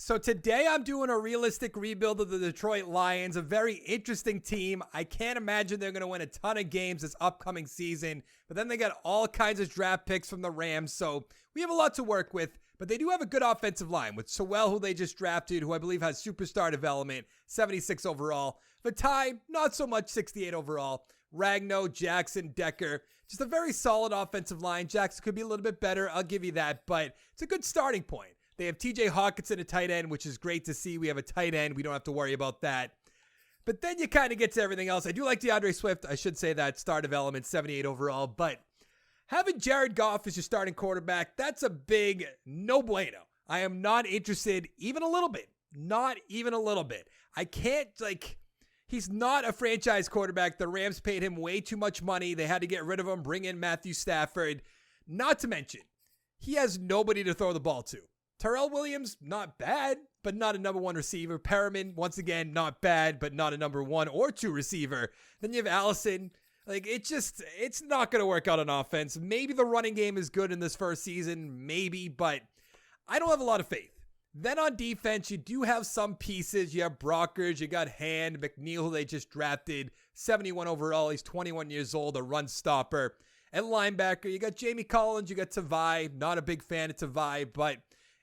So today I'm doing a realistic rebuild of the Detroit Lions, a very interesting team. I can't imagine they're going to win a ton of games this upcoming season, but then they got all kinds of draft picks from the Rams, so we have a lot to work with, but they do have a good offensive line with Sewell, who they just drafted, who I believe has superstar development, 76 overall. Vitae, not so much, 68 overall. Ragno, Jackson, Decker, just a very solid offensive line. Jackson could be a little bit better, I'll give you that, but it's a good starting point. They have TJ Hawkinson, a tight end, which is great to see. We have a tight end. We don't have to worry about that. But then you kind of get to everything else. I do like DeAndre Swift. I should say that star development, 78 overall. But having Jared Goff as your starting quarterback, that's a big no bueno. I am not interested even a little bit. Not even a little bit. I can't, he's not a franchise quarterback. The Rams paid him way too much money. They had to get rid of him, bring in Matthew Stafford. Not to mention, he has nobody to throw the ball to. Terrell Williams, not bad, but not a number one receiver. Perriman, once again, not bad, but not a number one or two receiver. Then you have Allison. It's not going to work out on offense. Maybe the running game is good in this first season, maybe, but I don't have a lot of faith. Then on defense, you do have some pieces. You have Brockers, you got Hand, McNeil, who they just drafted, 71 overall. He's 21 years old, a run stopper. At linebacker, you got Jamie Collins, you got Tavai. Not a big fan of Tavai, but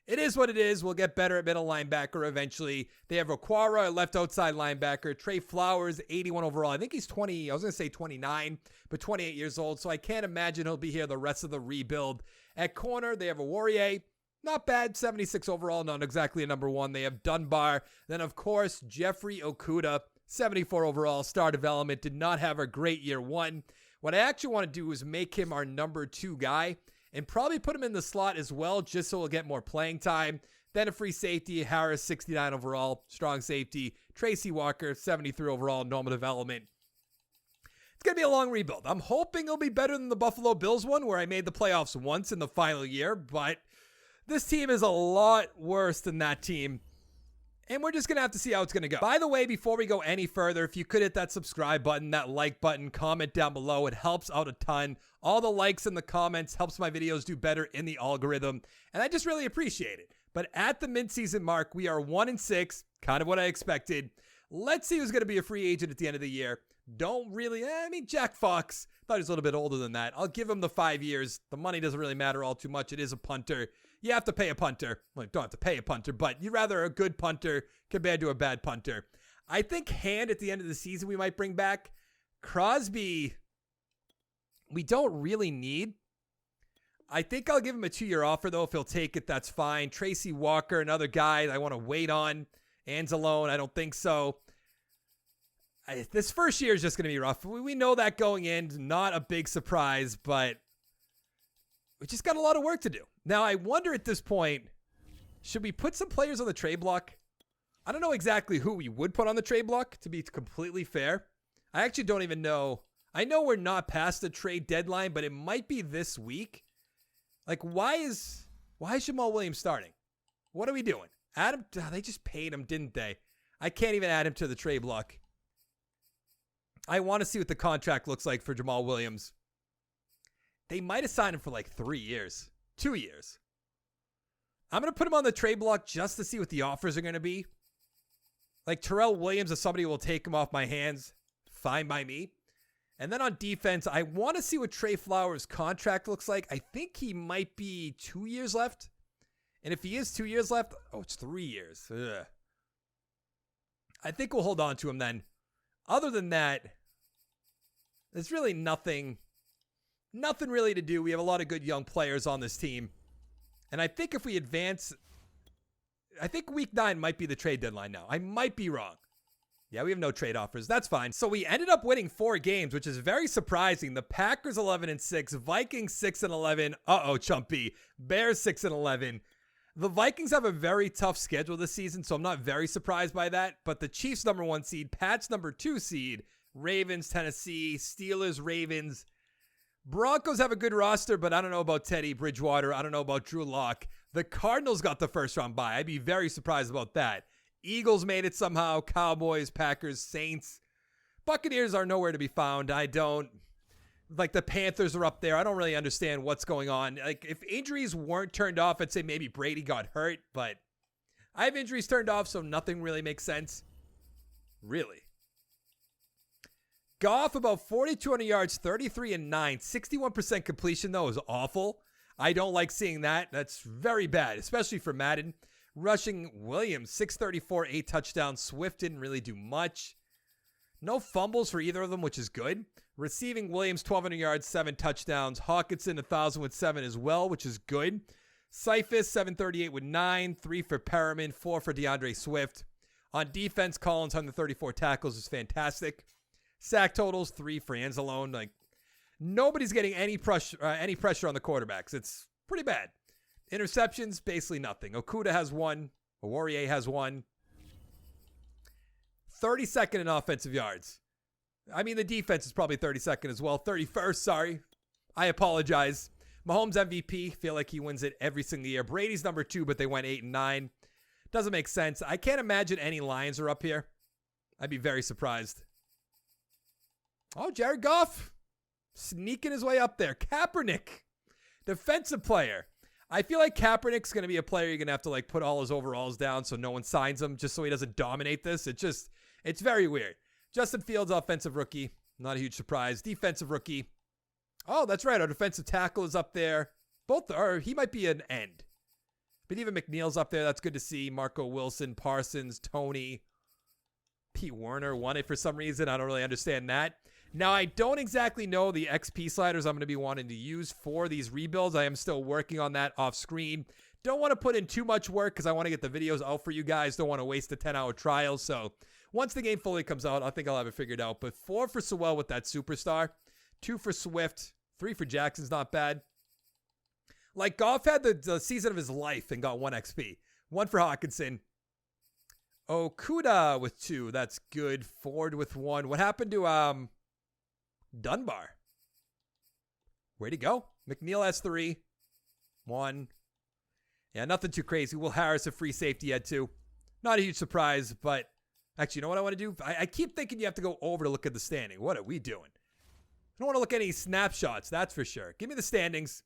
it is what it is. We'll get better at middle linebacker eventually. They have Okwara, a left outside linebacker. Trey Flowers, 81 overall. I think he's 20, I was going to say 29, but 28 years old. So I can't imagine he'll be here the rest of the rebuild. At corner, they have a Warrior. Not bad, 76 overall, not exactly a number one. They have Dunbar. Then, of course, Jeffrey Okudah, 74 overall, star development. Did not have a great year one. What I actually want to do is make him our number two guy and probably put him in the slot as well, just so we'll get more playing time. Then a free safety, Harris, 69 overall, strong safety. Tracy Walker, 73 overall, normal development. It's going to be a long rebuild. I'm hoping it'll be better than the Buffalo Bills one, where I made the playoffs once in the final year, but this team is a lot worse than that team. And we're just going to have to see how it's going to go. By the way, before we go any further, if you could hit that subscribe button, that like button, comment down below. It helps out a ton. All the likes and the comments helps my videos do better in the algorithm. And I just really appreciate it. But at the mid-season mark, we are 1-6, kind of what I expected. Let's see who's going to be a free agent at the end of the year. Jack Fox, thought he was a little bit older than that. I'll give him the 5 years. The money doesn't really matter all too much. It is a punter. You have to pay a punter. Well, you don't have to pay a punter, but you'd rather a good punter compared to a bad punter. I think Hand at the end of the season we might bring back. Crosby, we don't really need. I think I'll give him a 2-year offer, though. If he'll take it, that's fine. Tracy Walker, another guy I want to wait on. Anzalone, I don't think so. This first year is just going to be rough. We know that going in. Not a big surprise, but we just got a lot of work to do. Now, I wonder at this point, should we put some players on the trade block? I don't know exactly who we would put on the trade block, to be completely fair. I actually don't even know. I know we're not past the trade deadline, but it might be this week. Why is Jamal Williams starting? What are we doing? Adam, they just paid him, didn't they? I can't even add him to the trade block. I want to see what the contract looks like for Jamal Williams. They might have signed him for 3 years. 2 years. I'm going to put him on the trade block just to see what the offers are going to be. Terrell Williams, if somebody will take him off my hands, fine by me. And then on defense, I want to see what Trey Flowers' contract looks like. I think he might be 2 years left. And if he is 2 years left, it's 3 years. Ugh. I think we'll hold on to him then. Other than that, there's really nothing really to do. We have a lot of good young players on this team. And I think if we advance, I think week 9 might be the trade deadline now. I might be wrong. Yeah, we have no trade offers. That's fine. So we ended up winning 4 games, which is very surprising. The Packers 11-6, Vikings 6-11. Chumpy. Bears 6-11. The Vikings have a very tough schedule this season, so I'm not very surprised by that. But the Chiefs number 1 seed, Pats number 2 seed, Ravens, Tennessee, Steelers, Ravens. Broncos have a good roster, but I don't know about Teddy Bridgewater. I don't know about Drew Lock. The Cardinals got the first round bye. I'd be very surprised about that. Eagles made it somehow. Cowboys, Packers, Saints. Buccaneers are nowhere to be found. The Panthers are up there. I don't really understand what's going on. If injuries weren't turned off, I'd say maybe Brady got hurt, but I have injuries turned off, so nothing really makes sense. Really. Goff, about 4,200 yards, 33 and 9. 61% completion, though, is awful. I don't like seeing that. That's very bad, especially for Madden. Rushing Williams, 634, 8 touchdowns. Swift didn't really do much. No fumbles for either of them, which is good. Receiving Williams, 1,200 yards, 7 touchdowns. Hawkinson, 1,000 with 7 as well, which is good. Cephas, 738 with 9. 3 for Perriman, 4 for DeAndre Swift. On defense, Collins, 134 tackles is fantastic. Sack totals, 3 for Anzalone. Like, nobody's getting any pressure on the quarterbacks. It's pretty bad. Interceptions, basically nothing. Okuda has 1. Awarrior has 1. 32nd in offensive yards. I mean, the defense is probably 32nd as well. 31st, sorry. I apologize. Mahomes MVP. Feel like he wins it every single year. Brady's number 2, but they went 8 and 9. Doesn't make sense. I can't imagine any Lions are up here. I'd be very surprised. Oh, Jared Goff. Sneaking his way up there. Kaepernick. Defensive player. I feel like Kaepernick's going to be a player you're going to have to like put all his overalls down so no one signs him just so he doesn't dominate this. It's very weird. Justin Fields, offensive rookie. Not a huge surprise. Defensive rookie. Oh, that's right. Our defensive tackle is up there. He might be an end. But even McNeil's up there. That's good to see. Marco Wilson, Parsons, Tony. Pete Werner won it for some reason. I don't really understand that. Now, I don't exactly know the XP sliders I'm going to be wanting to use for these rebuilds. I am still working on that off screen. Don't want to put in too much work because I want to get the videos out for you guys. Don't want to waste a 10-hour trial. So once the game fully comes out, I think I'll have it figured out. But 4 for Sewell with that superstar. 2 for Swift. 3 for Jackson's not bad. Like, Goff had the season of his life and got 1 XP. 1 for Hawkinson. Okuda with 2. That's good. Ford with 1. What happened to Dunbar? Where'd he go? McNeil has 3. 1. Yeah, nothing too crazy. Will Harris, a free safety, had 2. Not a huge surprise, but actually, you know what I want to do? I keep thinking you have to go over to look at the standing. What are we doing? I don't want to look at any snapshots, that's for sure. Give me the standings.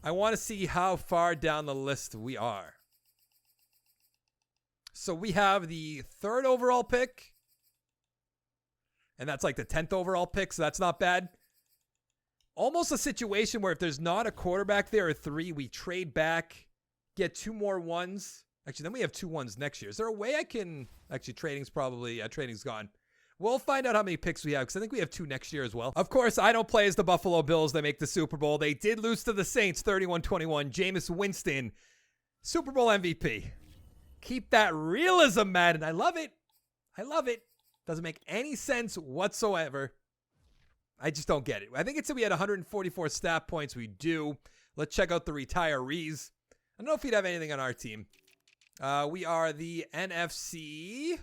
I want to see how far down the list we are. So we have the 3rd overall pick. And that's like the 10th overall pick, so that's not bad. Almost a situation where if there's not a quarterback there or 3, we trade back, get 2 more 1s. Actually, then we have 2 1s next year. Is there a way I can... Actually, trading's gone. We'll find out how many picks we have because I think we have 2 next year as well. Of course, I don't play as the Buffalo Bills. They make the Super Bowl. They did lose to the Saints 31-21. Jameis Winston, Super Bowl MVP. Keep that realism, Madden. I love it. I love it. Doesn't make any sense whatsoever. I just don't get it. I think it said we had 144 stat points. We do. Let's check out the retirees. I don't know if we'd have anything on our team. We are the NFC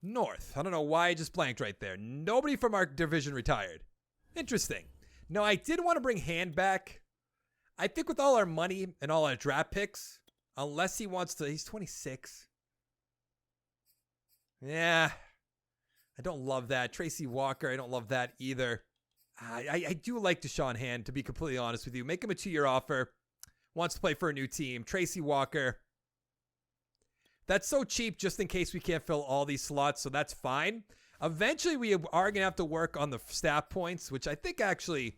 North. I don't know why I just blanked right there. Nobody from our division retired. Interesting. No, I did want to bring Hand back. I think with all our money and all our draft picks, unless he wants to, he's 26. Yeah. I don't love that. Tracy Walker, I don't love that either. I do like Deshaun Hand, to be completely honest with you. Make him a 2-year offer. Wants to play for a new team. Tracy Walker. That's so cheap just in case we can't fill all these slots, so that's fine. Eventually, we are going to have to work on the staff points, which I think actually...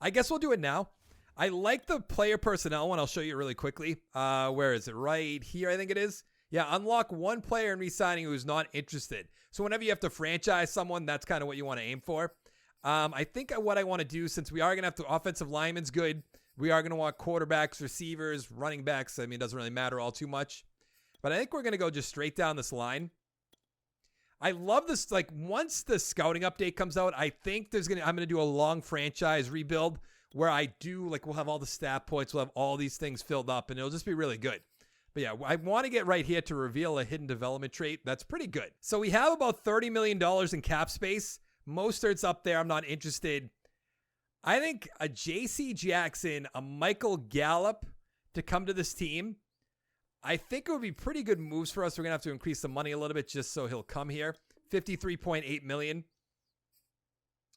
I guess we'll do it now. I like the player personnel one. I'll show you really quickly. Where is it? Right here, I think it is. Yeah, unlock 1 player in re-signing who's not interested. So whenever you have to franchise someone, that's kind of what you want to aim for. I think what I want to do, since we are going to have to offensive linemen's good, we are going to want quarterbacks, receivers, running backs. I mean, it doesn't really matter all too much. But I think we're going to go just straight down this line. I love this. Like, once the scouting update comes out, I think I'm going to do a long franchise rebuild where we'll have all the stat points. We'll have all these things filled up, and it'll just be really good. But yeah, I want to get right here to reveal a hidden development trait. That's pretty good. So we have about $30 million in cap space. Mostert's up there. I'm not interested. I think a J.C. Jackson, a Michael Gallup to come to this team, I think it would be pretty good moves for us. We're going to have to increase the money a little bit just so he'll come here. $53.8 million.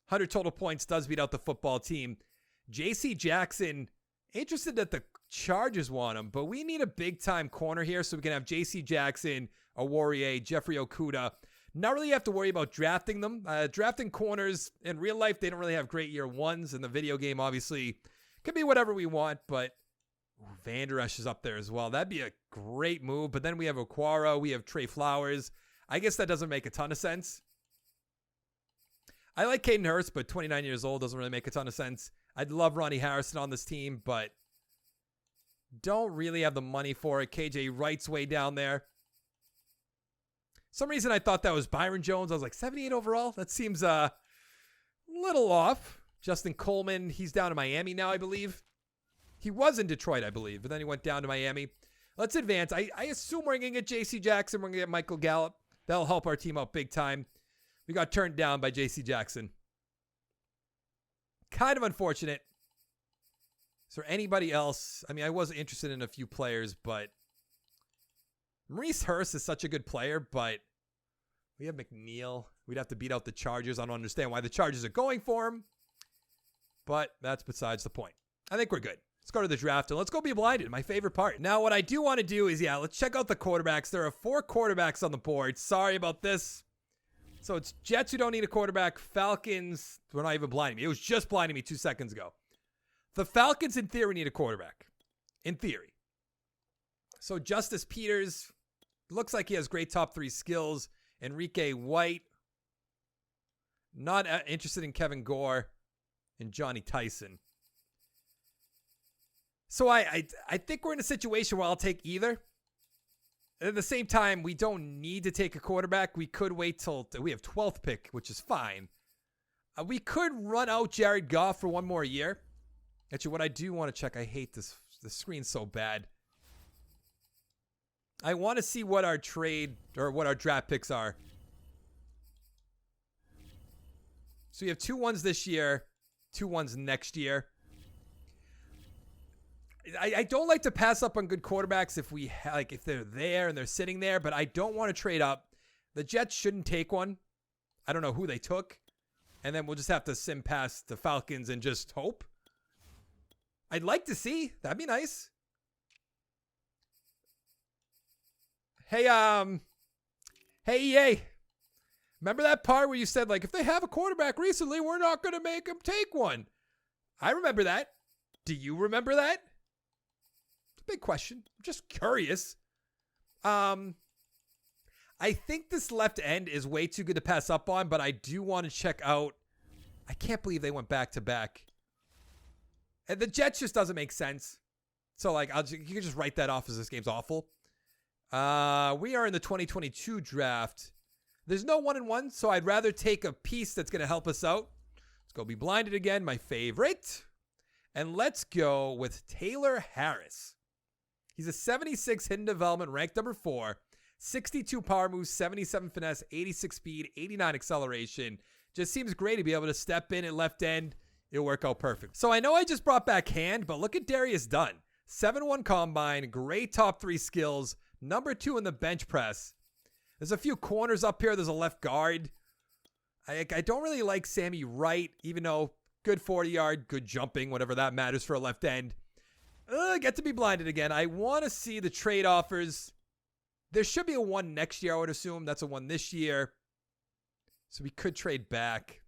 100 total points does beat out the football team. J.C. Jackson, interested that the Chargers want him, but we need a big-time corner here so we can have J.C. Jackson, Awarrior, Jeffrey Okuda. Not really have to worry about drafting them. Drafting corners in real life, they don't really have great year ones. In the video game, obviously, could be whatever we want, but Van Der Esch is up there as well. That'd be a great move, but then we have Okwara, we have Trey Flowers. I guess that doesn't make a ton of sense. I like Caden Hurst, but 29 years old doesn't really make a ton of sense. I'd love Ronnie Harrison on this team, but don't really have the money for it. KJ Wright's way down there. Some reason I thought that was Byron Jones. I was like, 78 overall? That seems a little off. Justin Coleman, he's down to Miami now, I believe. He was in Detroit, I believe, but then he went down to Miami. Let's advance. I assume we're going to get J.C. Jackson. We're going to get Michael Gallup. That'll help our team out big time. We got turned down by J.C. Jackson. Kind of unfortunate. Is there anybody else? I mean, I was interested in a few players, but Maurice Hurst is such a good player, but we have McNeil. We'd have to beat out the Chargers. I don't understand why the Chargers are going for him, but that's besides the point. I think we're good. Let's go to the draft and let's go be blinded. My favorite part. Now, what I do want to do is, let's check out the quarterbacks. There are 4 quarterbacks on the board. Sorry about this. So it's Jets who don't need a quarterback. Falcons, we're not even blinding me. It was just blinding me 2 seconds ago. The Falcons, in theory, need a quarterback. In theory. So Justice Peters looks like he has great top 3 skills. Enrique White. Not interested in Kevin Gore and Johnny Tyson. So I think we're in a situation where I'll take either. At the same time, we don't need to take a quarterback. We could wait till we have 12th pick, which is fine. We could run out Jared Goff for one more year. Actually, what I do want to check, I hate this. The screen's so bad. I want to see what our trade or what our draft picks are. So we have 2 ones this year, 2 ones next year. I don't like to pass up on good quarterbacks if they're there and they're sitting there, but I don't want to trade up. The Jets shouldn't take one. I don't know who they took. And then we'll just have to sim past the Falcons and just hope. I'd like to see. That'd be nice. Hey, EA. Remember that part where you said, like, if they have a quarterback recently, we're not going to make them take one? I remember that. Do you remember that? It's a big question. I'm just curious. I think this left end is way too good to pass up on, but I do want to check out. I can't believe they went back to back. And the Jets just doesn't make sense. So, like, you can just write that off as this game's awful. We are in the 2022 draft. There's no 1-1, so I'd rather take a piece that's going to help us out. Let's go be blinded again, my favorite. And let's go with Taylor Harris. He's a 76 hidden development, ranked number 4. 62 power moves, 77 finesse, 86 speed, 89 acceleration. Just seems great to be able to step in at left end. It'll work out perfect. So I know I just brought back Hand, but look at Darius Dunn. 7-1 combine, great top 3 skills, number 2 in the bench press. There's a few corners up here. There's a left guard. I don't really like Sammy Wright, even though good 40-yard, good jumping, whatever that matters for a left end. Get to be blinded again. I want to see the trade offers. There should be a 1 next year, I would assume. That's a 1 this year. So we could trade back.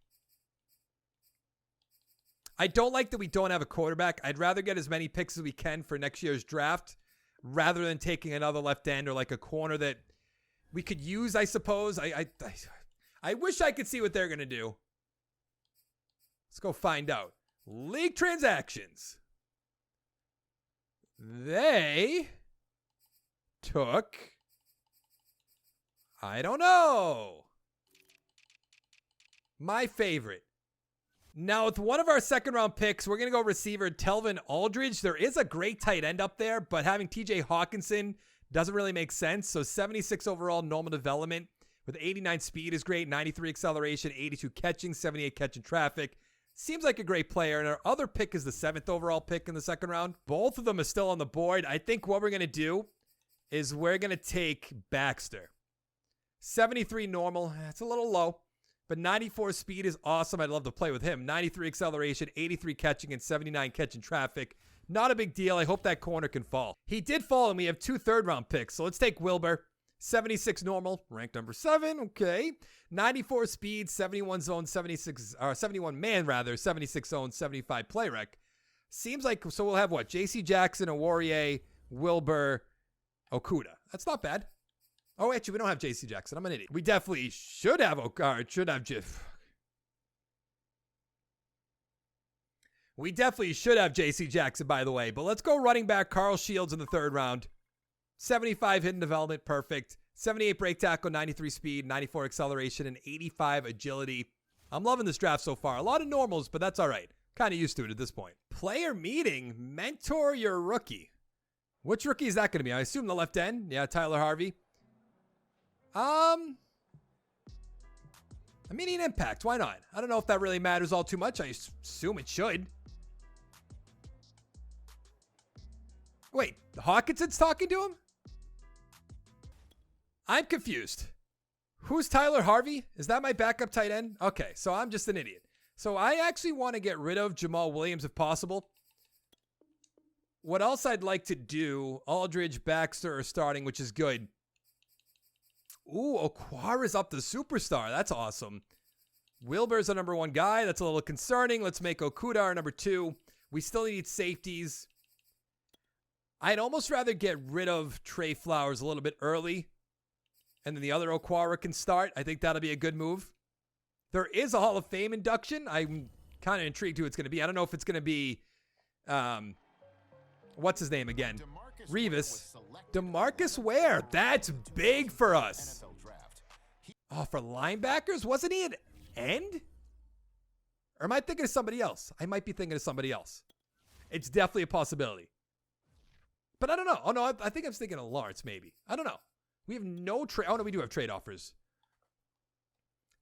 I don't like that we don't have a quarterback. I'd rather get as many picks as we can for next year's draft rather than taking another left end or like a corner that we could use, I suppose. I wish I could see what they're going to do. Let's go find out. League transactions. They took, I don't know, my favorite. Now, with one of our second-round picks, we're going to go receiver Telvin Aldridge. There is a great tight end up there, but having TJ Hawkinson doesn't really make sense. So 76 overall normal development with 89 speed is great, 93 acceleration, 82 catching, 78 catching traffic. Seems like a great player. And our other pick is the 7th overall pick in the second round. Both of them are still on the board. I think what we're going to do is we're going to take Baxter. 73 normal. It's a little low. But 94 speed is awesome. I'd love to play with him. 93 acceleration, 83 catching, and 79 catching traffic. Not a big deal. I hope that corner can fall. He did fall, and we have 2 third-round picks. So let's take Wilbur. 76 normal, ranked number 7. Okay. 94 speed, 71 zone, 71 man rather, 76 zone, 75 play rec. Seems like, so we'll have what? JC Jackson, Awarrior, Wilbur, Okuda. That's not bad. Oh, actually, we don't have JC Jackson. I'm an idiot. We definitely should have We definitely should have JC Jackson, by the way. But let's go running back Carl Shields in the 3rd round. 75 hidden development, perfect. 78 break tackle, 93 speed, 94 acceleration, and 85 agility. I'm loving this draft so far. A lot of normals, but that's all right. Kind of used to it at this point. Player meeting, mentor your rookie. Which rookie is that going to be? I assume the left end. Yeah, Tyler Harvey. Immediate impact. Why not? I don't know if that really matters all too much. I assume it should. Wait, Hawkinson's talking to him? I'm confused. Who's Tyler Harvey? Is that my backup tight end? Okay, so I'm just an idiot. So I actually want to get rid of Jamal Williams if possible. What else I'd like to do, Aldridge, Baxter are starting, which is good. Ooh, Okwara's up to superstar. That's awesome. Wilbur's our number 1 guy. That's a little concerning. Let's make Okuda our number 2. We still need safeties. I'd almost rather get rid of Trey Flowers a little bit early, and then the other Okwara can start. I think that'll be a good move. There is a Hall of Fame induction. I'm kind of intrigued who it's going to be. I don't know if it's going to be, what's his name again? Revis. DeMarcus Ware. That's big for us. Oh, for linebackers? Wasn't he an end? Or am I thinking of somebody else? I might be thinking of somebody else. It's definitely a possibility. But I don't know. Oh, no, I think I'm thinking of Lawrence, maybe. I don't know. We have no trade. Oh, no, we do have trade offers.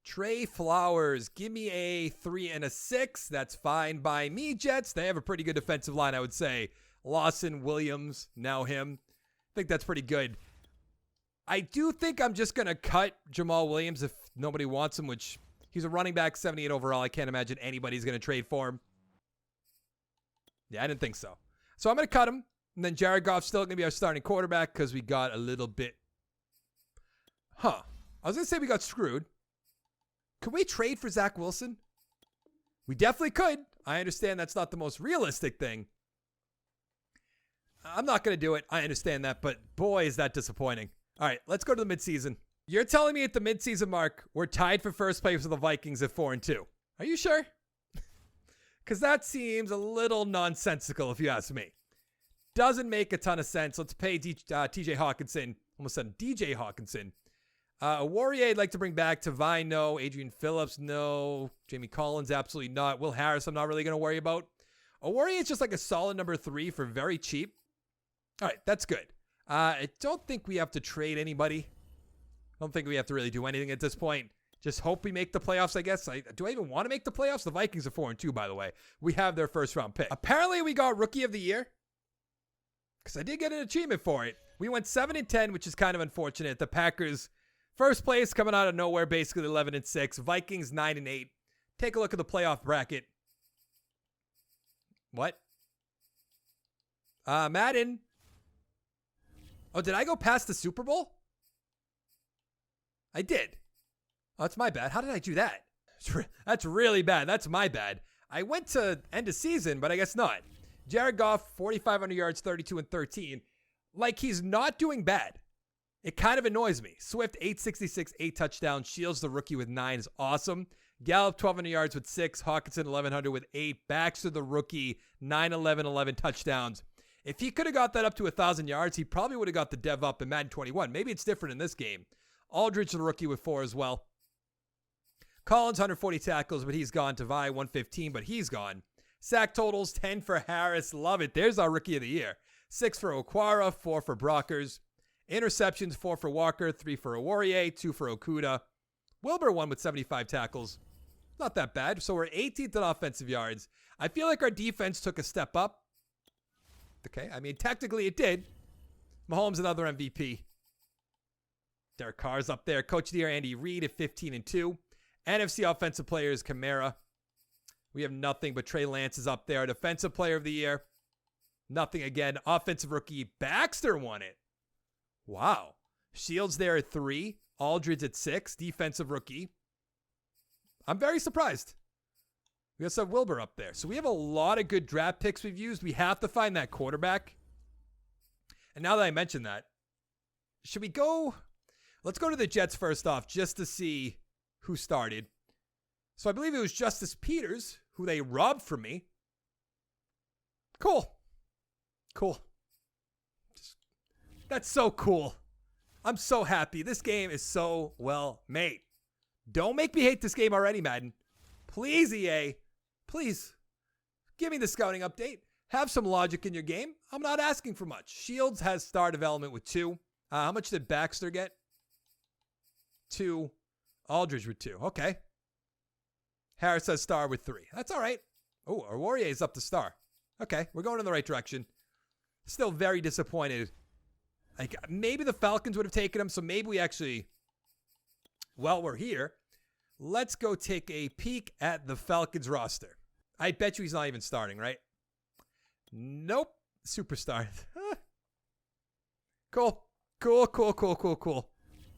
Trey Flowers. Give me a 3 and a 6. That's fine by me, Jets. They have a pretty good defensive line, I would say. Lawson, Williams, now him. I think that's pretty good. I do think I'm just going to cut Jamal Williams if nobody wants him, which he's a running back, 78 overall. I can't imagine anybody's going to trade for him. Yeah, I didn't think so. So I'm going to cut him. And then Jared Goff's still going to be our starting quarterback because we got a little bit. I was going to say we got screwed. Could we trade for Zach Wilson? We definitely could. I understand that's not the most realistic thing. I'm not going to do it. I understand that, but boy, is that disappointing. All right, let's go to the midseason. You're telling me at the midseason mark, we're tied for first place with the Vikings at 4-2. Are you sure? Because that seems a little nonsensical if you ask me. Doesn't make a ton of sense. Let's pay TJ Hawkinson. Almost said DJ Hawkinson. A Warrior I'd like to bring back. Tavine, no. Adrian Phillips, no. Jamie Collins, absolutely not. Will Harris, I'm not really going to worry about. A Warrior is just like a solid number 3 for very cheap. All right, that's good. I don't think we have to trade anybody. I don't think we have to really do anything at this point. Just hope we make the playoffs, I guess. Do I even want to make the playoffs? The Vikings are 4-2, by the way. We have their first round pick. Apparently, we got Rookie of the Year. Because I did get an achievement for it. We went 7-10, which is kind of unfortunate. The Packers, first place, coming out of nowhere, basically 11-6. Vikings 9-8. Take a look at the playoff bracket. What? Madden. Oh, did I go past the Super Bowl? I did. Oh, that's my bad. How did I do that? That's really bad. That's my bad. I went to end of season, but I guess not. Jared Goff, 4,500 yards, 32-13. Like, he's not doing bad. It kind of annoys me. Swift, 866, 8 touchdowns. Shields, the rookie, with 9 is awesome. Gallup, 1,200 yards with 6. Hawkinson, 1,100 with 8. Baxter, the rookie, 9-11, 11 touchdowns. If he could have got that up to 1,000 yards, he probably would have got the dev up in Madden 21. Maybe it's different in this game. Aldridge, the rookie, with 4 as well. Collins, 140 tackles, but he's gone. Tavai, 115, but he's gone. Sack totals, 10 for Harris. Love it. There's our Rookie of the Year. 6 for Okwara, 4 for Brockers. Interceptions, 4 for Walker, 3 for Awarrior, 2 for Okuda. Wilbur won with 75 tackles. Not that bad. So we're 18th in offensive yards. I feel like our defense took a step up. Okay, I mean, technically it did. Mahomes, another MVP. Derek Carr's up there. Coach of the Year, Andy Reid at 15-2. NFC Offensive Players, Kamara. We have nothing but Trey Lance is up there. Defensive Player of the Year. Nothing again. Offensive rookie Baxter won it. Wow. Shields there at 3. Aldridge at 6. Defensive rookie. I'm very surprised. We also have Wilbur up there. So we have a lot of good draft picks we've used. We have to find that quarterback. And now that I mentioned that, should we go? Let's go to the Jets first off, just to see who started. So I believe it was Justice Peters, who they robbed from me. Cool. That's so cool. I'm so happy. This game is so well made. Don't make me hate this game already, Madden. Please, EA. Please. Give me the scouting update. Have some logic in your game. I'm not asking for much. Shields has star development with 2. How much did Baxter get? 2. Aldridge with 2. Okay. Harris has star with 3. That's all right. Oh, Aurorier is up to star. Okay, we're going in the right direction. Still very disappointed. Like, maybe the Falcons would have taken him, so maybe we actually, while we're here, let's go take a peek at the Falcons roster. I bet you he's not even starting, right? Nope. Superstar. Cool.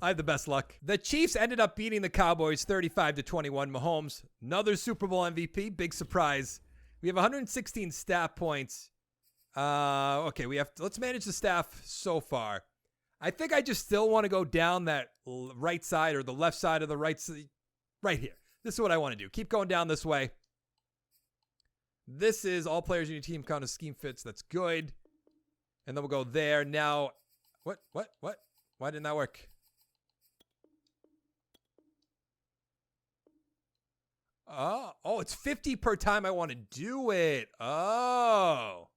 I have the best luck. The Chiefs ended up beating the Cowboys 35-21. Mahomes, another Super Bowl MVP. Big surprise. We have 116 stat points. Okay, let's manage the staff so far. I think I just still want to go down that right side or the left side of the right side. Right here. This is what I want to do. Keep going down this way. This is all players in your team count as scheme fits. That's good. And then we'll go there. Now, what? Why didn't that work? Oh, it's 50 per time I want to do it. Oh,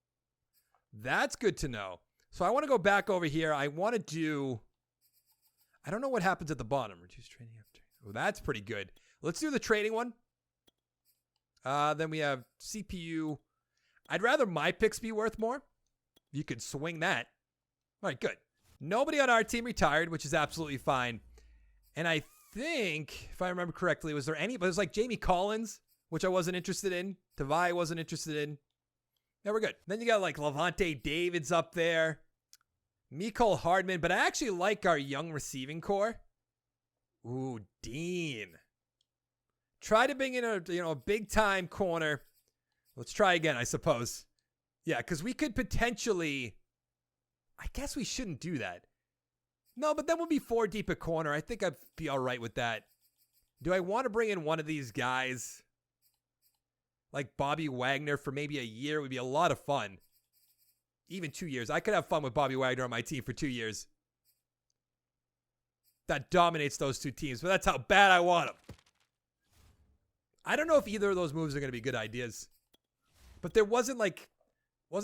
that's good to know. So I want to go back over here. I want to do, I don't know what happens at the bottom. Reduce trading after. Oh, that's pretty good. Let's do the trading one. Then we have CPU. I'd rather my picks be worth more. You could swing that. All right, good. Nobody on our team retired, which is absolutely fine. And I think, if I remember correctly, was like Jamie Collins, which I wasn't interested in. Tavai wasn't interested in. Yeah, we're good. Then you got like Levante David's up there. Mecole Hardman, but I actually like our young receiving core. Ooh, Dean. Try to bring in a big time corner. Let's try again, I suppose. Yeah, because we could potentially, I guess we shouldn't do that. No, but then we'll be 4 deep at corner. I think I'd be all right with that. Do I want to bring in one of these guys? Like Bobby Wagner for maybe a year would be a lot of fun. Even 2 years. I could have fun with Bobby Wagner on my team for 2 years. That dominates those 2 teams, but that's how bad I want them. I don't know if either of those moves are going to be good ideas. But there wasn't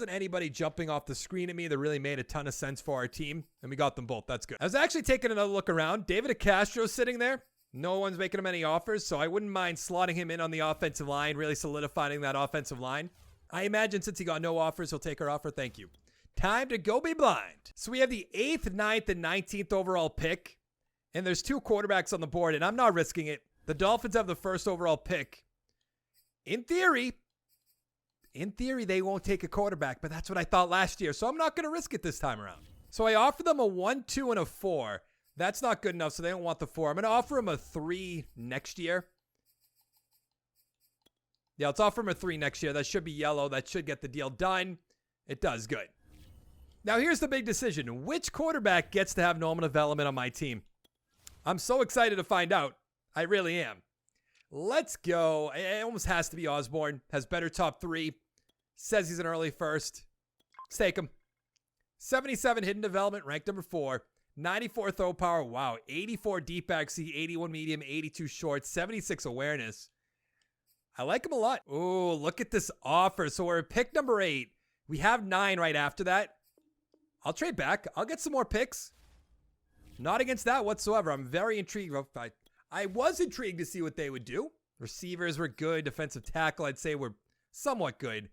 anybody jumping off the screen at me that really made a ton of sense for our team. And we got them both. That's good. I was actually taking another look around. David Castro's sitting there. No one's making him any offers, so I wouldn't mind slotting him in on the offensive line, really solidifying that offensive line. I imagine since he got no offers, he'll take our offer. Thank you. Time to go be blind. So we have the 8th, 9th, and 19th overall pick. And there's 2 quarterbacks on the board, and I'm not risking it. The Dolphins have the 1st overall pick. In theory, they won't take a quarterback, but that's what I thought last year, so I'm not going to risk it this time around. So I offer them a 1, 2, and a 4. That's not good enough, so they don't want the 4. I'm going to offer them a 3 next year. Yeah, let's offer them a 3 next year. That should be yellow. That should get the deal done. It does. Good. Now, here's the big decision. Which quarterback gets to have normal development on my team? I'm so excited to find out. I really am. Let's go. It almost has to be Osborne. Has better top 3. Says he's an early first. Let's take him. 77 hidden development, ranked number 4. 94 throw power. Wow. 84 deep backseat, 81 medium, 82 short, 76 awareness. I like him a lot. Ooh, look at this offer. So we're at pick number 8. We have 9 right after that. I'll trade back. I'll get some more picks. Not against that whatsoever. I'm very intrigued. I was intrigued to see what they would do. Receivers were good. Defensive tackle, I'd say, were somewhat good.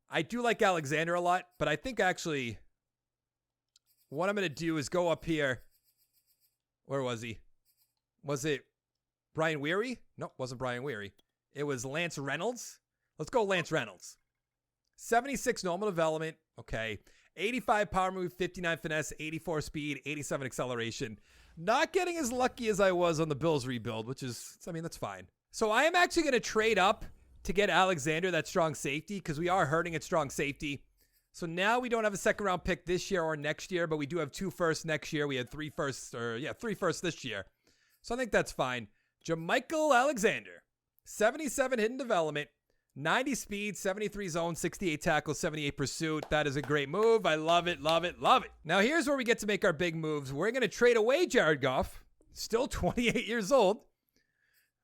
I do like Alexander a lot, but I think actually what I'm going to do is go up here. Where was he? Was it Brian Weary? No, it wasn't Brian Weary. It was Lance Reynolds. Let's go Lance Reynolds. 76 normal development. Okay. 85 power move, 59 finesse, 84 speed, 87 acceleration. Not getting as lucky as I was on the Bills rebuild, which is, I mean, that's fine. So I am actually going to trade up to get Alexander, that strong safety, because we are hurting at strong safety. So now we don't have a second round pick this year or next year, but we do have 2 firsts next year. We had 3 firsts this year. So I think that's fine. Jermichael Alexander, 77 hidden development, 90 speed, 73 zone, 68 tackle, 78 pursuit. That is a great move. I love it, love it, love it. Now here's where we get to make our big moves. We're going to trade away Jared Goff, still 28 years old.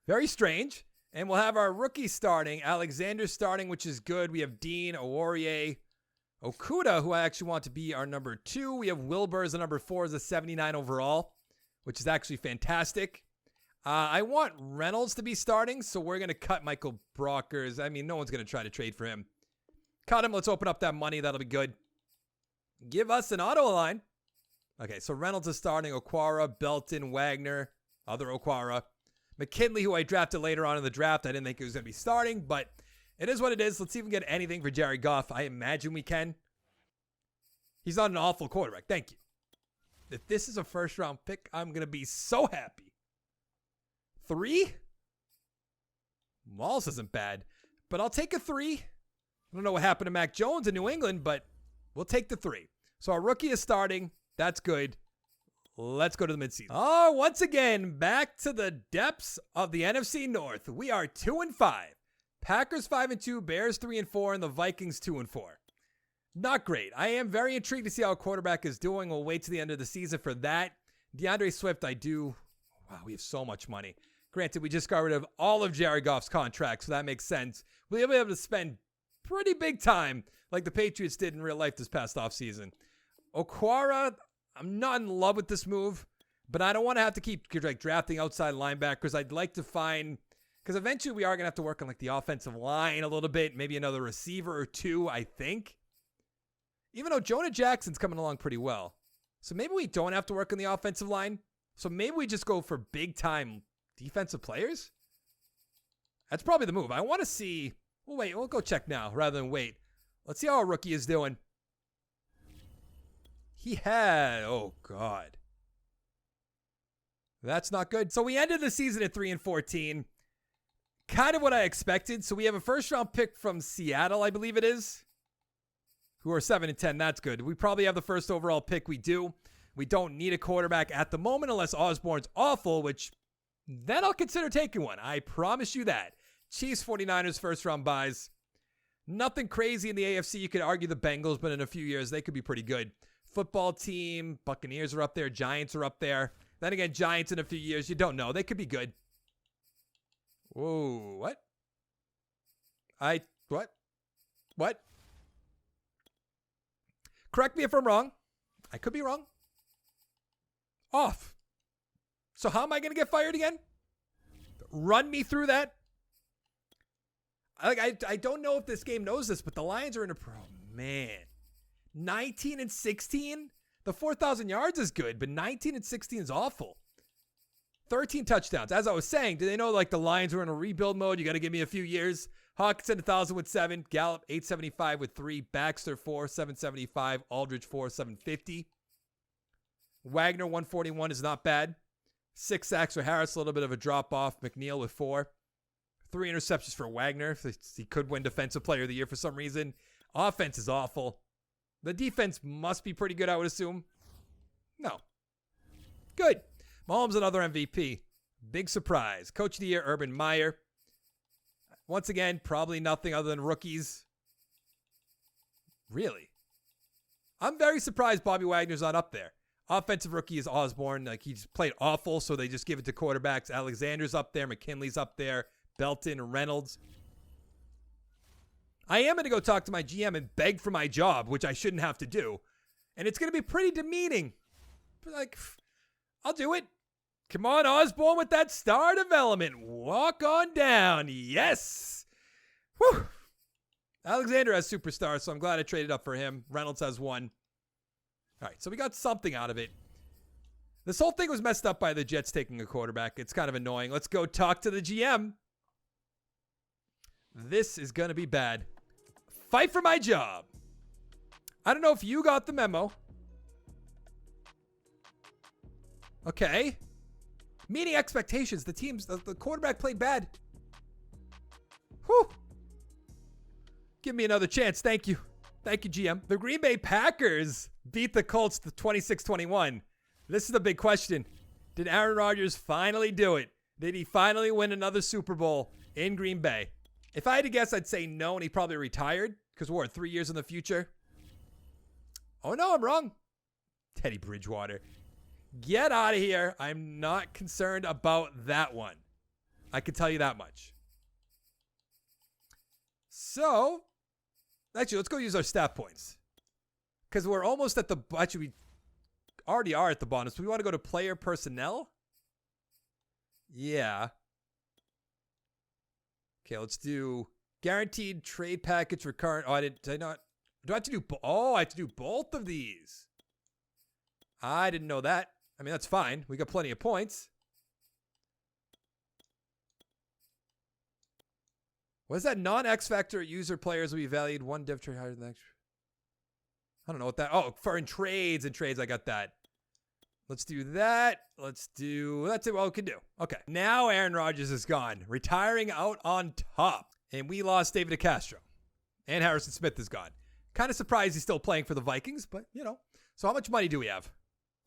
Very strange. And we'll have our rookie starting, Alexander starting, which is good. We have Dean, Aurier, Okuda, who I actually want to be our number 2. We have Wilbur as a number 4 as a 79 overall, which is actually fantastic. I want Reynolds to be starting, so we're going to cut Michael Brockers. I mean, no one's going to try to trade for him. Cut him. Let's open up that money. That'll be good. Give us an auto line. Okay, so Reynolds is starting. Okwara, Belton, Wagner, other Okwara. McKinley, who I drafted later on in the draft. I didn't think he was going to be starting, but it is what it is. Let's see if we can get anything for Jared Goff. I imagine we can. He's not an awful quarterback. Thank you. If this is a first-round pick, I'm going to be so happy. 3? Wallace isn't bad, but I'll take a 3. I don't know what happened to Mac Jones in New England, but we'll take the 3. So our rookie is starting. That's good. Let's go to the midseason. Oh, once again, back to the depths of the NFC North. We are 2-5. Packers 5-2, Bears 3-4, and the Vikings 2-4. Not great. I am very intrigued to see how a quarterback is doing. We'll wait to the end of the season for that. DeAndre Swift, wow, we have so much money. Granted, we just got rid of all of Jared Goff's contracts, so that makes sense. We'll be able to spend pretty big time like the Patriots did in real life this past offseason. Okwara, I'm not in love with this move, but I don't want to have to keep drafting outside linebackers. I'd like to find, because eventually we are going to have to work on like the offensive line a little bit, maybe another receiver or 2, I think. Even though Jonah Jackson's coming along pretty well. So maybe we don't have to work on the offensive line. So maybe we just go for big-time defensive players? That's probably the move. I want to see. Well, wait. We'll go check now rather than wait. Let's see how our rookie is doing. Oh, God. That's not good. So we ended the season at 3-14. Kind of what I expected. So we have a first-round pick from Seattle, I believe it is, who are 7-10. That's good. We probably have the first overall pick. We do. We don't need a quarterback at the moment unless Osborne's awful, which then I'll consider taking one. I promise you that. Chiefs, 49ers, first-round buys. Nothing crazy in the AFC. You could argue the Bengals, but in a few years, they could be pretty good. Football team, Buccaneers are up there. Giants are up there. Then again, Giants in a few years, you don't know. They could be good. Whoa, what? What? Correct me if I'm wrong. I could be wrong. Off. So how am I going to get fired again? Run me through that. I don't know if this game knows this, but the Lions are in a man. 19-16. The 4,000 yards is good, but 19-16 is awful. 13 touchdowns. As I was saying, do they know like the Lions were in a rebuild mode? You got to give me a few years. Hawkinson 1,000 with 7. Gallup 875 with 3. Baxter 4, 775. Aldridge 4, 750. Wagner 141 is not bad. 6 sacks for Harris, a little bit of a drop off. McNeil with 4. 3 interceptions for Wagner. He could win Defensive Player of the Year for some reason. Offense is awful. The defense must be pretty good, I would assume. No. Good. Mahomes another MVP. Big surprise. Coach of the Year, Urban Meyer. Once again, probably nothing other than rookies. Really? I'm very surprised Bobby Wagner's not up there. Offensive rookie is Osborne. Like, he's played awful, so they just give it to quarterbacks. Alexander's up there. McKinley's up there. Belton, Reynolds. I am going to go talk to my GM and beg for my job, which I shouldn't have to do. And it's going to be pretty demeaning. But like, I'll do it. Come on, Osborne, with that star development. Walk on down. Yes. Whew. Alexander has superstar, so I'm glad I traded up for him. Reynolds has 1. All right, so we got something out of it. This whole thing was messed up by the Jets taking a quarterback. It's kind of annoying. Let's go talk to the GM. This is going to be bad. Fight for my job. I don't know if you got the memo. Okay. Meeting expectations. The quarterback played bad. Whew. Give me another chance. Thank you. Thank you, GM. The Green Bay Packers beat the Colts 26-21. This is the big question. Did Aaron Rodgers finally do it? Did he finally win another Super Bowl in Green Bay? If I had to guess, I'd say no, and he probably retired because we're 3 years in the future. Oh, no, I'm wrong. Teddy Bridgewater. Get out of here. I'm not concerned about that one. I can tell you that much. So, actually, let's go use our stat points. Because we're almost at the... Actually, we already are at the bottom. So we want to go to player personnel. Yeah. Okay, let's do guaranteed trade package recurrent. Oh, did I not? Do I have to do? I have to do both of these. I didn't know that. I mean, that's fine. We got plenty of points. What is that? Non-X factor user players will be valued one div trade higher than the next. I don't know what that. Oh, for in trades I got that. Let's do that. That's it. What we can do. Okay. Now Aaron Rodgers is gone, retiring out on top. And we lost David Castro. And Harrison Smith is gone. Kind of surprised he's still playing for the Vikings, but you know. So how much money do we have?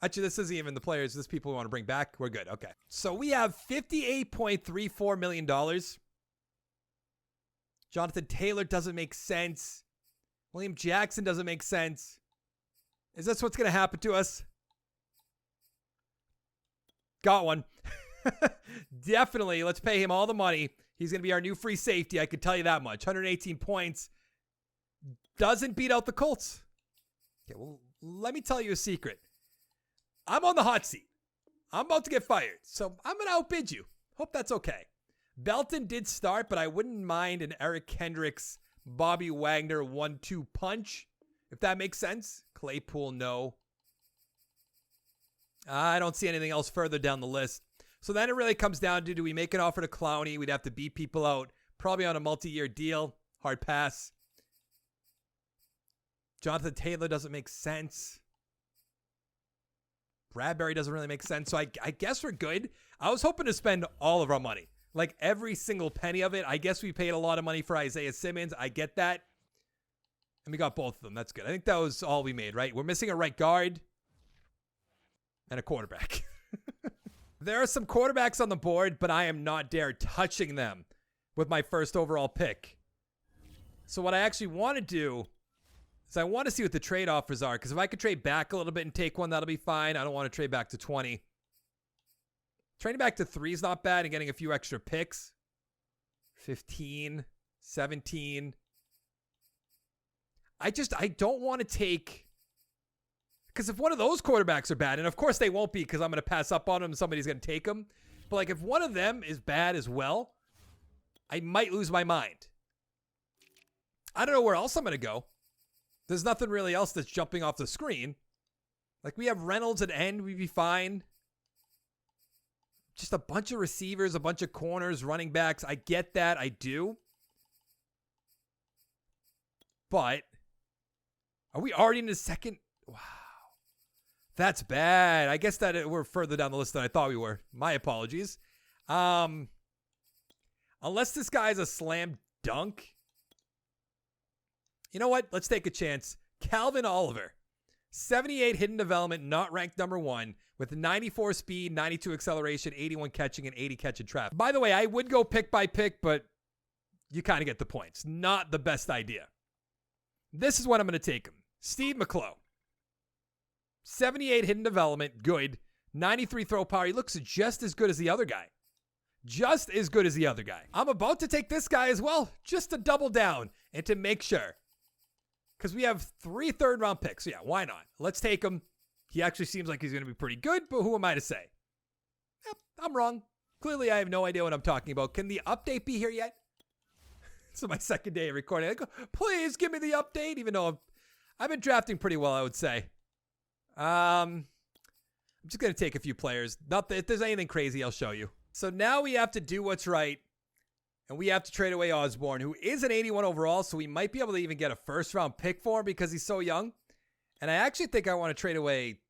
Actually, this isn't even the players. This people we want to bring back. We're good. Okay. So we have $58.34 million. Jonathan Taylor doesn't make sense. William Jackson doesn't make sense. Is this what's going to happen to us? Got one. Definitely. Let's pay him all the money. He's going to be our new free safety. I can tell you that much. 118 points. Doesn't beat out the Colts. Okay, well, let me tell you a secret. I'm on the hot seat. I'm about to get fired. So I'm going to outbid you. Hope that's okay. Belton did start, but I wouldn't mind an Eric Kendricks, Bobby Wagner 1-2 punch. If that makes sense. Claypool, no. I don't see anything else further down the list. So then it really comes down to, do we make an offer to Clowney? We'd have to beat people out. Probably on a multi-year deal. Hard pass. Jonathan Taylor doesn't make sense. Bradbury doesn't really make sense. So I guess we're good. I was hoping to spend all of our money. Like every single penny of it. I guess we paid a lot of money for Isaiah Simmons. I get that. And we got both of them. That's good. I think that was all we made, right? We're missing a right guard. And a quarterback. There are some quarterbacks on the board, but I am not dare touching them with my first overall pick. So what I actually want to do is I want to see what the trade offers are. Because if I could trade back a little bit and take one, that'll be fine. I don't want to trade back to 20. Trading back to 3 is not bad and getting a few extra picks. 15, 17. I don't want to take... Because if one of those quarterbacks are bad, and of course they won't be because I'm going to pass up on them and somebody's going to take them. But like if one of them is bad as well, I might lose my mind. I don't know where else I'm going to go. There's nothing really else that's jumping off the screen. Like we have Reynolds at end, we'd be fine. Just a bunch of receivers, a bunch of corners, running backs. I get that. I do. But are we already in the second? Wow. That's bad. I guess that we're further down the list than I thought we were. My apologies. Unless this guy's a slam dunk. You know what? Let's take a chance. Calvin Oliver. 78 hidden development, not ranked number 1, with 94 speed, 92 acceleration, 81 catching, and 80 catch and trap. By the way, I would go pick by pick, but you kind of get the points. Not the best idea. This is what I'm going to take him. Steve McClough. 78 hidden development, good. 93 throw power. He looks just as good as the other guy. Just as good as the other guy. I'm about to take this guy as well, just to double down and to make sure. Because we have 3 third-round picks. So yeah, why not? Let's take him. He actually seems like he's going to be pretty good, but who am I to say? Yep, I'm wrong. Clearly, I have no idea what I'm talking about. Can the update be here yet? This is my second day of recording. I go, please give me the update, even though I've been drafting pretty well, I would say. I'm just going to take a few players. Not that if there's anything crazy, I'll show you. So now we have to do what's right. And we have to trade away Osborne, who is an 81 overall, so we might be able to even get a first-round pick for him because he's so young. And I actually think I want to trade away...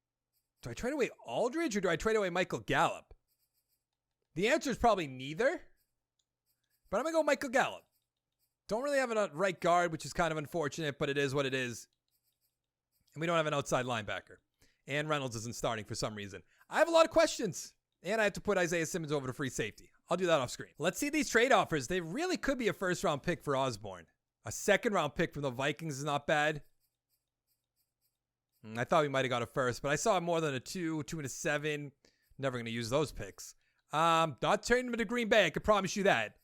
Do I trade away Aldridge or do I trade away Michael Gallup? The answer is probably neither. But I'm going to go Michael Gallup. Don't really have a right guard, which is kind of unfortunate, but it is what it is. And we don't have an outside linebacker. And Reynolds isn't starting for some reason. I have a lot of questions. And I have to put Isaiah Simmons over to free safety. I'll do that off screen. Let's see these trade offers. They really could be a first-round pick for Osborne. A second-round pick from the Vikings is not bad. I thought we might have got a first, but I saw more than a 2 and a 7. Never going to use those picks. Not turning them to Green Bay. I can promise you that.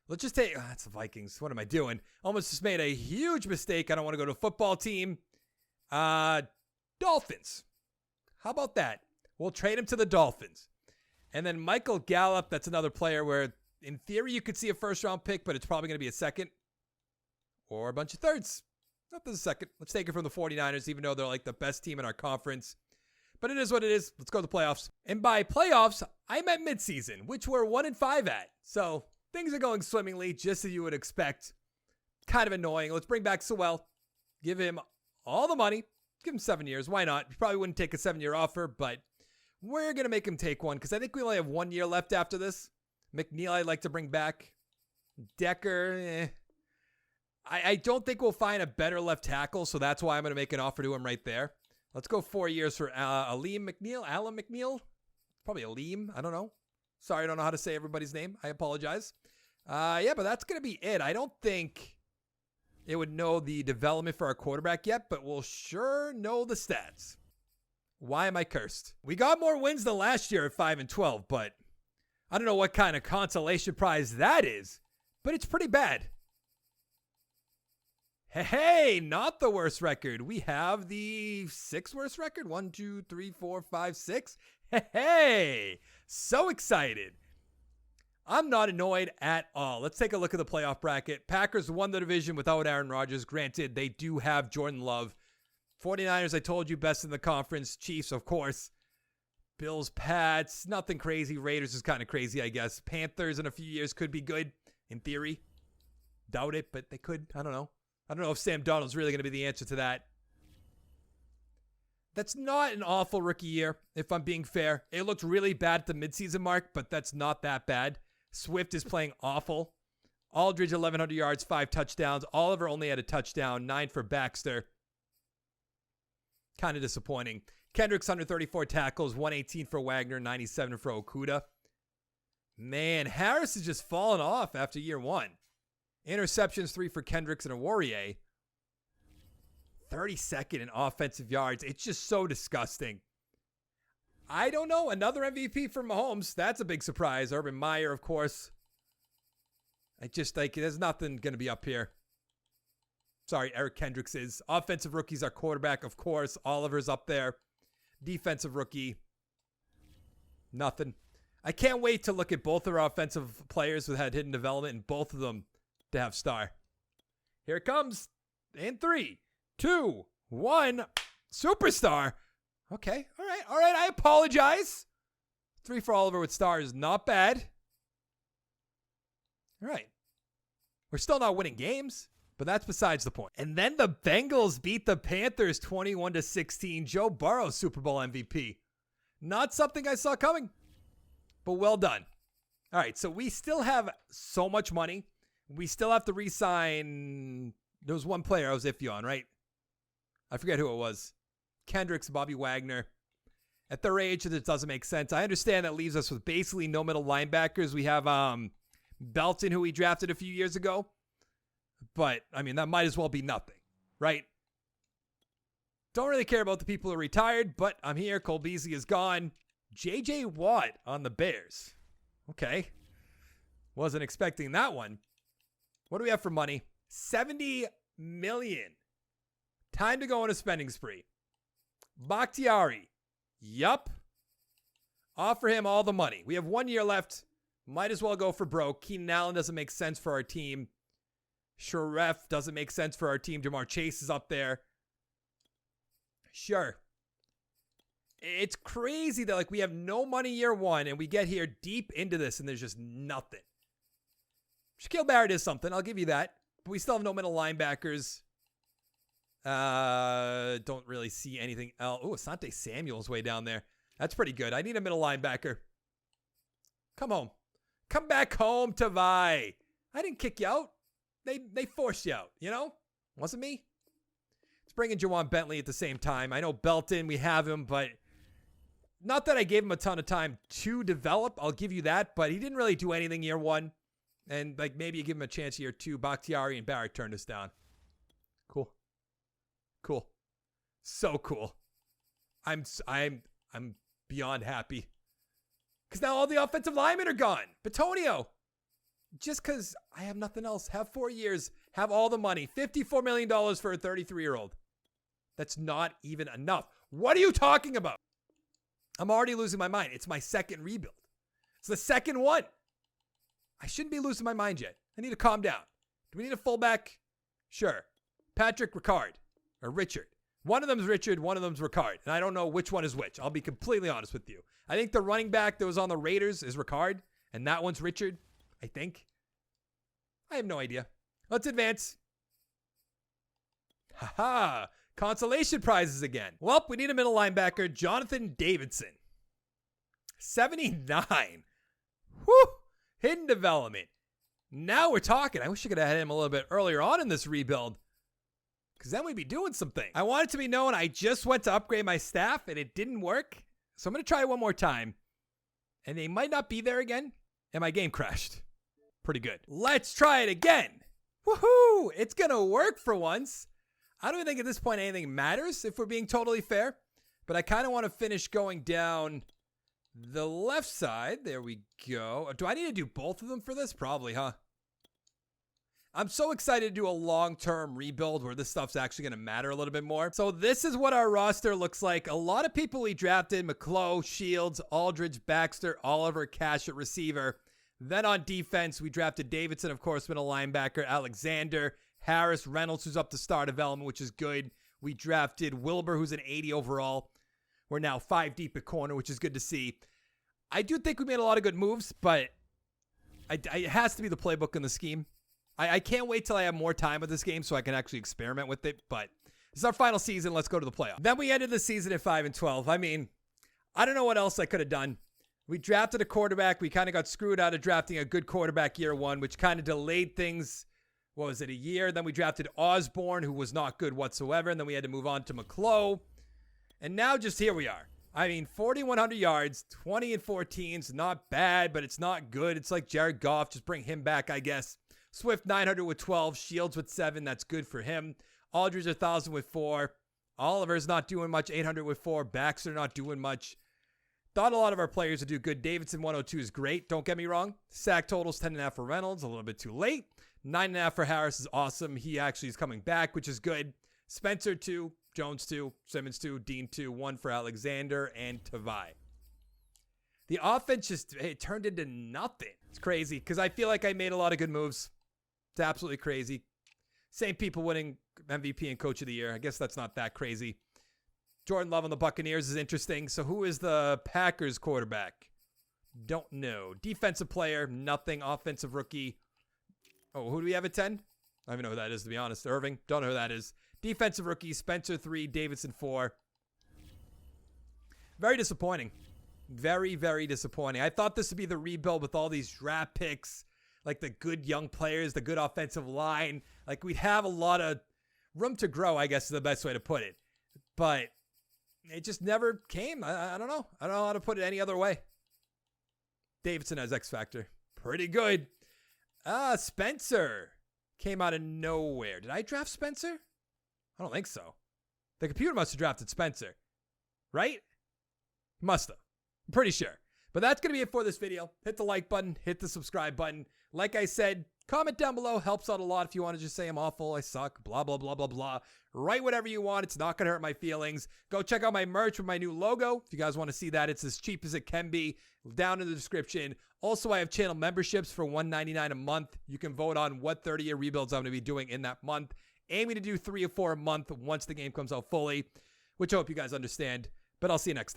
Let's just take... that's the Vikings. What am I doing? Almost just made a huge mistake. I don't want to go to a football team. Dolphins. How about that? We'll trade him to the Dolphins. And then Michael Gallup, that's another player where, in theory, you could see a first-round pick, but it's probably going to be a second. Or a bunch of thirds. Not this second. Let's take it from the 49ers, even though they're like the best team in our conference. But it is what it is. Let's go to the playoffs. And by playoffs, I meant midseason, which we're 1-5 at. So things are going swimmingly, just as you would expect. Kind of annoying. Let's bring back Sewell. Give him all the money. Give him 7 years. Why not? You probably wouldn't take a 7-year offer, but we're going to make him take one because I think we only have 1 year left after this. McNeil, I'd like to bring back. Decker, I don't think we'll find a better left tackle, so that's why I'm going to make an offer to him right there. Let's go 4 years for Alim McNeil. Alan McNeil? Probably Alim. I don't know. Sorry, I don't know how to say everybody's name. I apologize. Yeah, but that's going to be it. I don't think it would know the development for our quarterback yet, but we'll sure know the stats. Why am I cursed? We got more wins than last year at 5-12, but I don't know what kind of consolation prize that is, but it's pretty bad. Hey, not the worst record. We have the 6th worst record. 1, 2, 3, 4, 5, 6. Hey, so excited. I'm not annoyed at all. Let's take a look at the playoff bracket. Packers won the division without Aaron Rodgers. Granted, they do have Jordan Love. 49ers, I told you, best in the conference. Chiefs, of course. Bills, Pats, nothing crazy. Raiders is kind of crazy, I guess. Panthers in a few years could be good, in theory. Doubt it, but they could. I don't know. I don't know if Sam Darnold's really going to be the answer to that. That's not an awful rookie year, if I'm being fair. It looked really bad at the midseason mark, but that's not that bad. Swift is playing awful. Aldridge, 1,100 yards, 5 touchdowns. Oliver only had a touchdown, 9 for Baxter. Kind of disappointing. Kendrick's 134 tackles, 118 for Wagner, 97 for Okuda. Man, Harris is just falling off after year 1. Interceptions, 3 for Kendricks and a Warrior. 32nd in offensive yards. It's just so disgusting. I don't know. Another MVP for Mahomes. That's a big surprise. Urban Meyer, of course. I just like, there's nothing going to be up here. Sorry, Eric Kendricks is. Offensive rookies are quarterback, of course. Oliver's up there. Defensive rookie. Nothing. I can't wait to look at both of our offensive players who had hidden development and both of them to have star. Here it comes. In 3, 2, 1. Superstar. Okay. All right. I apologize. 3 for Oliver with stars. Not bad. All right. We're still not winning games, but that's besides the point. And then the Bengals beat the Panthers 21-16. Joe Burrow, Super Bowl MVP. Not something I saw coming, but well done. All right. So we still have so much money. We still have to re-sign. There was one player I was iffy on, right? I forget who it was. Kendricks, Bobby Wagner. At their age, it doesn't make sense. I understand that leaves us with basically no middle linebackers. We have Belton, who we drafted a few years ago. But, I mean, that might as well be nothing, right? Don't really care about the people who are retired, but I'm here. Cole Beasley is gone. J.J. Watt on the Bears. Okay. Wasn't expecting that one. What do we have for money? $70 million. Time to go on a spending spree. Bakhtiari. Yup. Offer him all the money. We have 1 year left. Might as well go for broke. Keenan Allen doesn't make sense for our team. Sharef doesn't make sense for our team. Jamar Chase is up there. Sure. It's crazy that like we have no money year 1 and we get here deep into this and there's just nothing. Shaquille Barrett is something. I'll give you that. But we still have no middle linebackers. Don't really see anything else. Oh, Asante Samuel's way down there. That's pretty good. I need a middle linebacker. Come home. Come back home, Tavai. I didn't kick you out. They forced you out, you know? Wasn't me. Let's bring in Jawan Bentley at the same time. I know Belton, we have him, but not that I gave him a ton of time to develop. I'll give you that, but he didn't really do anything year one. And like maybe you give him a chance year two. Bakhtiari and Barrett turned us down. Cool. Cool. So cool. I'm beyond happy. Because now all the offensive linemen are gone. Batonio. Just because I have nothing else. Have 4 years. Have all the money. $54 million for a 33-year-old. That's not even enough. What are you talking about? I'm already losing my mind. It's my second rebuild. It's the second one. I shouldn't be losing my mind yet. I need to calm down. Do we need a fullback? Sure. Patrick Ricard. Or Richard. One of them's Richard, one of them's Ricard. And I don't know which one is which. I'll be completely honest with you. I think the running back that was on the Raiders is Ricard. And that one's Richard, I think. I have no idea. Let's advance. Haha. Consolation prizes again. Well, we need a middle linebacker. Jonathan Davidson. 79. Whew. Hidden development. Now we're talking. I wish I could have had him a little bit earlier on in this rebuild. Because then we'd be doing something. I want it to be known I just went to upgrade my staff and it didn't work. So I'm going to try it one more time. And they might not be there again. And my game crashed. Pretty good. Let's try it again. Woohoo! It's going to work for once. I don't even think at this point anything matters if we're being totally fair. But I kind of want to finish going down the left side. There we go. Do I need to do both of them for this? Probably, huh? I'm so excited to do a long-term rebuild where this stuff's actually going to matter a little bit more. So this is what our roster looks like. A lot of people we drafted: McClough, Shields, Aldridge, Baxter, Oliver, Cash at receiver. Then on defense, we drafted Davidson, of course, middle linebacker, Alexander, Harris, Reynolds, who's up to star development, which is good. We drafted Wilbur, who's an 80 overall. We're now 5 deep at corner, which is good to see. I do think we made a lot of good moves, but it has to be the playbook and the scheme. I can't wait till I have more time with this game so I can actually experiment with it, but it's our final season. Let's go to the playoff. Then we ended the season at 5-12. I mean, I don't know what else I could have done. We drafted a quarterback. We kind of got screwed out of drafting a good quarterback year one, which kind of delayed things. What was it, a year? Then we drafted Osborne, who was not good whatsoever, and then we had to move on to McClough. And now just here we are. I mean, 4,100 yards, 20 and 14's not bad, but it's not good. It's like Jared Goff. Just bring him back, I guess. Swift 900 with 12, Shields with 7. That's good for him. Aldridge 1,000 with 4. Oliver's not doing much. 800 with 4. Baxter not doing much. Thought a lot of our players would do good. Davidson 102 is great. Don't get me wrong. Sack totals 10.5 for Reynolds. A little bit too late. 9.5 for Harris is awesome. He actually is coming back, which is good. Spencer 2. Jones 2. Simmons 2. Dean 2. 1 for Alexander and Tavai. The offense just turned into nothing. It's crazy because I feel like I made a lot of good moves. It's absolutely crazy. Same people winning MVP and Coach of the Year. I guess that's not that crazy. Jordan Love on the Buccaneers is interesting. So who is the Packers quarterback? Don't know. Defensive player, nothing. Offensive rookie. Oh, who do we have at 10? I don't even know who that is, to be honest. Irving. Don't know who that is. Defensive rookie, Spencer 3, Davidson 4. Very disappointing. Very, very disappointing. I thought this would be the rebuild with all these draft picks, like the good young players, the good offensive line. Like we'd have a lot of room to grow, I guess is the best way to put it. But it just never came. I don't know. I don't know how to put it any other way. Davidson has X Factor. Pretty good. Spencer came out of nowhere. Did I draft Spencer? I don't think so. The computer must have drafted Spencer. Right? Must have. I'm pretty sure. But that's going to be it for this video. Hit the like button. Hit the subscribe button. Like I said, comment down below. Helps out a lot if you want to just say I'm awful, I suck, blah, blah, blah, blah, blah. Write whatever you want. It's not going to hurt my feelings. Go check out my merch with my new logo. If you guys want to see that, it's as cheap as it can be. Down in the description. Also, I have channel memberships for $1.99 a month. You can vote on what 30-year rebuilds I'm going to be doing in that month. Aiming to do 3 or 4 a month once the game comes out fully, which I hope you guys understand. But I'll see you next time.